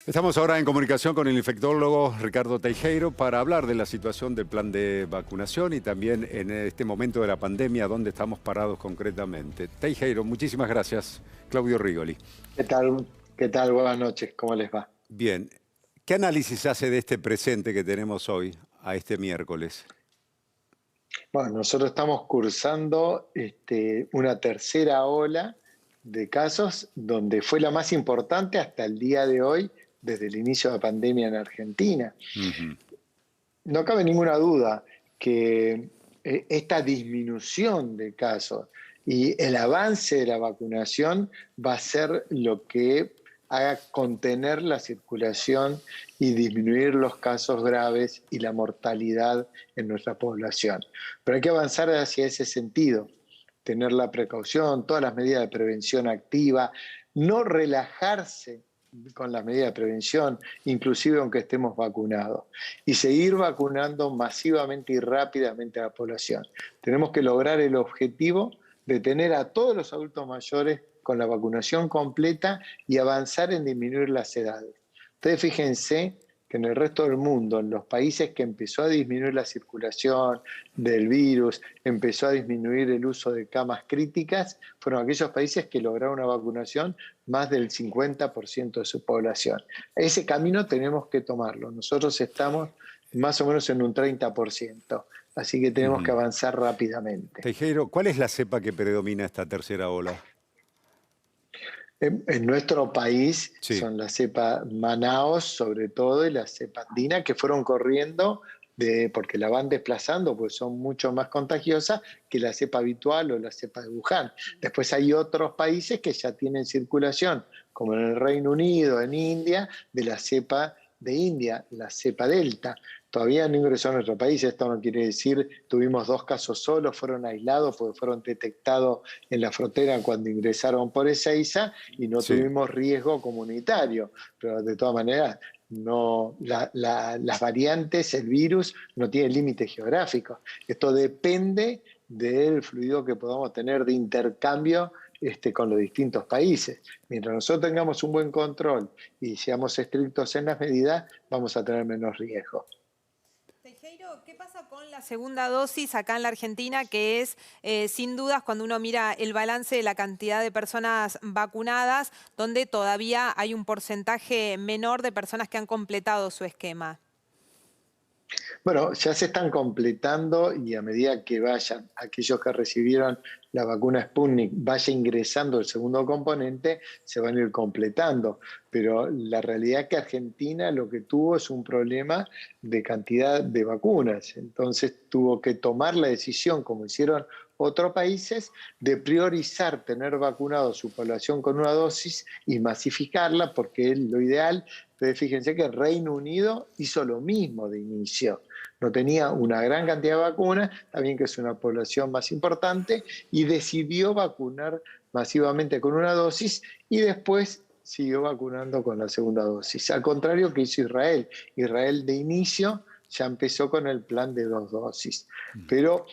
Estamos ahora en comunicación con el infectólogo Ricardo Teijeiro para hablar de la situación del plan de vacunación y también en este momento de la pandemia, dónde estamos parados concretamente. Teijeiro, muchísimas gracias. Claudio Rigoli. ¿Qué tal? ¿Qué tal? Buenas noches. ¿Cómo les va? Bien, ¿qué análisis hace de este presente que tenemos hoy a este miércoles? Bueno, nosotros estamos cursando una tercera ola de casos donde fue la más importante hasta el día de hoy, desde el inicio de la pandemia en Argentina. Ujú. No cabe ninguna duda que esta disminución de casos y el avance de la vacunación va a ser lo que haga contener la circulación y disminuir los casos graves y la mortalidad en nuestra población. Pero hay que avanzar hacia ese sentido, tener la precaución, todas las medidas de prevención activa, no relajarse con las medidas de prevención, inclusive aunque estemos vacunados, y seguir vacunando masivamente y rápidamente a la población. Tenemos que lograr el objetivo de tener a todos los adultos mayores con la vacunación completa y avanzar en disminuir las edades. Ustedes fíjense que en el resto del mundo, en los países que empezó a disminuir la circulación del virus, empezó a disminuir el uso de camas críticas, fueron aquellos países que lograron una vacunación más del 50% de su población. Ese camino tenemos que tomarlo. Nosotros estamos más o menos en un 30%, así que tenemos que Ujú. avanzar rápidamente. Teijeiro, ¿cuál es la cepa que predomina esta tercera ola? En nuestro país Sí, son la cepa Manaos, sobre todo, y la cepa andina, que fueron corriendo porque la van desplazando, pues son mucho más contagiosas que la cepa habitual o la cepa de Wuhan. Después hay otros países que ya tienen circulación, como en el Reino Unido, en India, de la cepa de India, la cepa Delta. Todavía no ingresó a nuestro país, esto no quiere decir, tuvimos 2 casos solos, fueron aislados porque fueron detectados en la frontera cuando ingresaron por Ezeiza y no sí. tuvimos riesgo comunitario, pero de todas maneras, no, las variantes, el virus no tiene límites geográficos. Esto depende del fluido que podamos tener de intercambio con los distintos países. Mientras nosotros tengamos un buen control y seamos estrictos en las medidas, vamos a tener menos riesgo. Teijeiro, ¿qué pasa con la segunda dosis acá en la Argentina? Que es, sin dudas, cuando uno mira el balance de la cantidad de personas vacunadas, donde todavía hay un porcentaje menor de personas que han completado su esquema. Bueno, ya se están completando y a medida que vayan aquellos que recibieron la vacuna Sputnik vaya ingresando el segundo componente, se van a ir completando. Pero la realidad es que Argentina lo que tuvo es un problema de cantidad de vacunas. Entonces tuvo que tomar la decisión, como hicieron otros países, de priorizar tener vacunado su población con una dosis y masificarla, porque es lo ideal. Entonces fíjense que el Reino Unido hizo lo mismo de inicio. No tenía una gran cantidad de vacunas, también que es una población más importante, y decidió vacunar masivamente con una dosis y después siguió vacunando con la segunda dosis. Al contrario que hizo Israel. Israel de inicio ya empezó con el plan de 2 dosis. Pero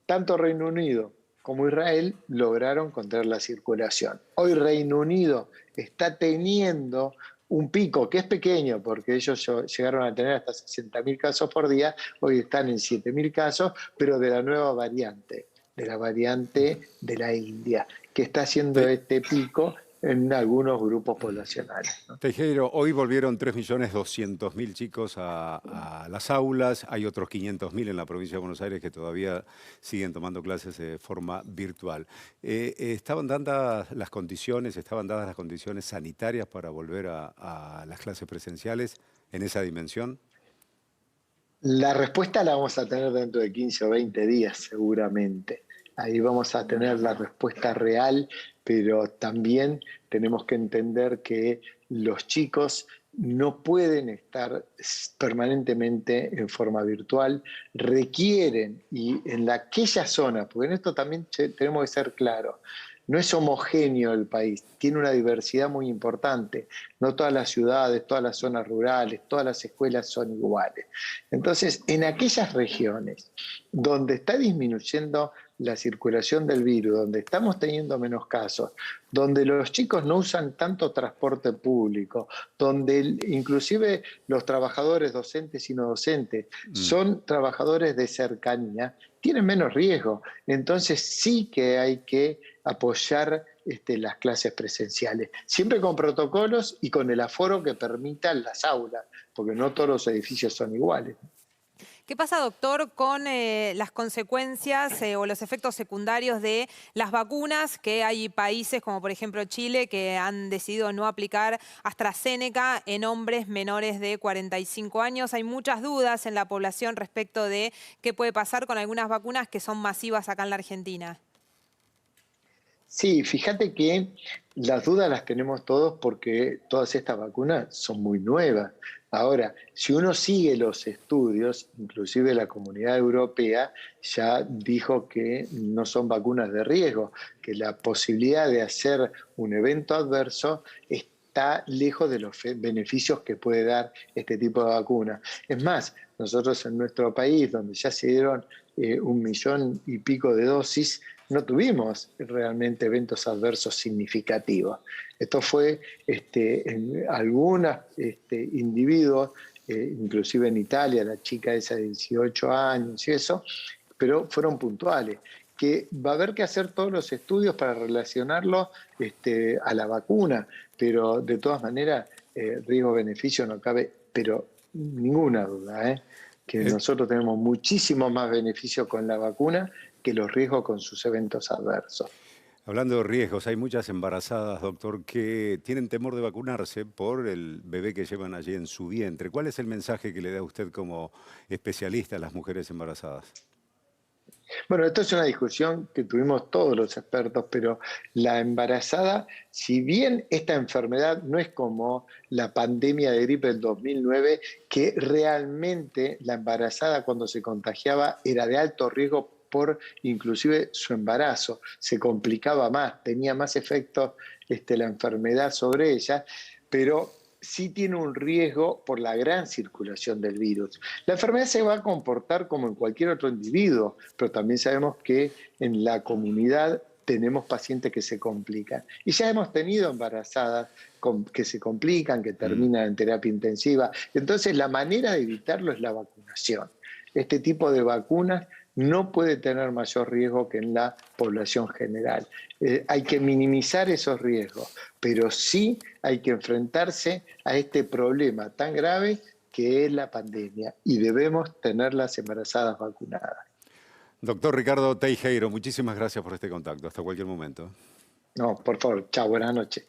tanto Reino Unido como Israel lograron contener la circulación. Hoy Reino Unido está teniendo un pico que es pequeño porque ellos llegaron a tener hasta 60.000 casos por día, hoy están en 7.000 casos, pero de la nueva variante, de la variante de la India, que está haciendo Te- este pico en algunos grupos poblacionales, ¿no? Teijeiro, hoy volvieron 3.200.000 chicos a las aulas, hay otros 500.000 en la provincia de Buenos Aires que todavía siguen tomando clases de forma virtual. ¿Estaban dadas las condiciones sanitarias para volver a las clases presenciales en esa dimensión? La respuesta la vamos a tener dentro de 15 o 20 días seguramente. Ahí vamos a tener la respuesta real, pero también tenemos que entender que los chicos no pueden estar permanentemente en forma virtual, requieren, y en aquella zona, porque en esto también tenemos que ser claros, no es homogéneo el país, tiene una diversidad muy importante, no todas las ciudades, todas las zonas rurales, todas las escuelas son iguales. Entonces, en aquellas regiones donde está disminuyendo la circulación del virus, donde estamos teniendo menos casos, donde los chicos no usan tanto transporte público, donde inclusive los trabajadores docentes y no docentes son trabajadores de cercanía, tienen menos riesgo. Entonces sí que hay que apoyar las clases presenciales, siempre con protocolos y con el aforo que permitan las aulas, porque no todos los edificios son iguales. ¿Qué pasa, doctor, con las consecuencias o los efectos secundarios de las vacunas? Que hay países como por ejemplo Chile que han decidido no aplicar AstraZeneca en hombres menores de 45 años. Hay muchas dudas en la población respecto de qué puede pasar con algunas vacunas que son masivas acá en la Argentina. Sí, fíjate que las dudas las tenemos todos porque todas estas vacunas son muy nuevas. Ahora, si uno sigue los estudios, inclusive la Comunidad Europea ya dijo que no son vacunas de riesgo, que la posibilidad de hacer un evento adverso está lejos de los beneficios que puede dar este tipo de vacuna. Es más, nosotros en nuestro país, donde ya se dieron 1,000,000 y pico de dosis, no tuvimos realmente eventos adversos significativos. Esto fue en algunos individuos, inclusive en Italia, la chica esa de 18 años y eso, pero fueron puntuales. Que va a haber que hacer todos los estudios para relacionarlo a la vacuna, pero de todas maneras, riesgo-beneficio no cabe, pero ninguna duda, que nosotros tenemos muchísimo más beneficio con la vacuna que los riesgos con sus eventos adversos. Hablando de riesgos, hay muchas embarazadas, doctor, que tienen temor de vacunarse por el bebé que llevan allí en su vientre. ¿Cuál es el mensaje que le da usted como especialista a las mujeres embarazadas? Bueno, esto es una discusión que tuvimos todos los expertos, pero la embarazada, si bien esta enfermedad no es como la pandemia de gripe del 2009, que realmente la embarazada cuando se contagiaba era de alto riesgo por inclusive su embarazo, se complicaba más, tenía más efectos la enfermedad sobre ella, pero sí tiene un riesgo por la gran circulación del virus. La enfermedad se va a comportar como en cualquier otro individuo, pero también sabemos que en la comunidad tenemos pacientes que se complican. Y ya hemos tenido embarazadas que se complican, que terminan en terapia intensiva. Entonces, la manera de evitarlo es la vacunación. Este tipo de vacunas no puede tener mayor riesgo que en la población general. Hay que minimizar esos riesgos, pero sí hay que enfrentarse a este problema tan grave que es la pandemia y debemos tener las embarazadas vacunadas. Doctor Ricardo Teijeiro, muchísimas gracias por este contacto. Hasta cualquier momento. No, por favor, chao, buenas noches.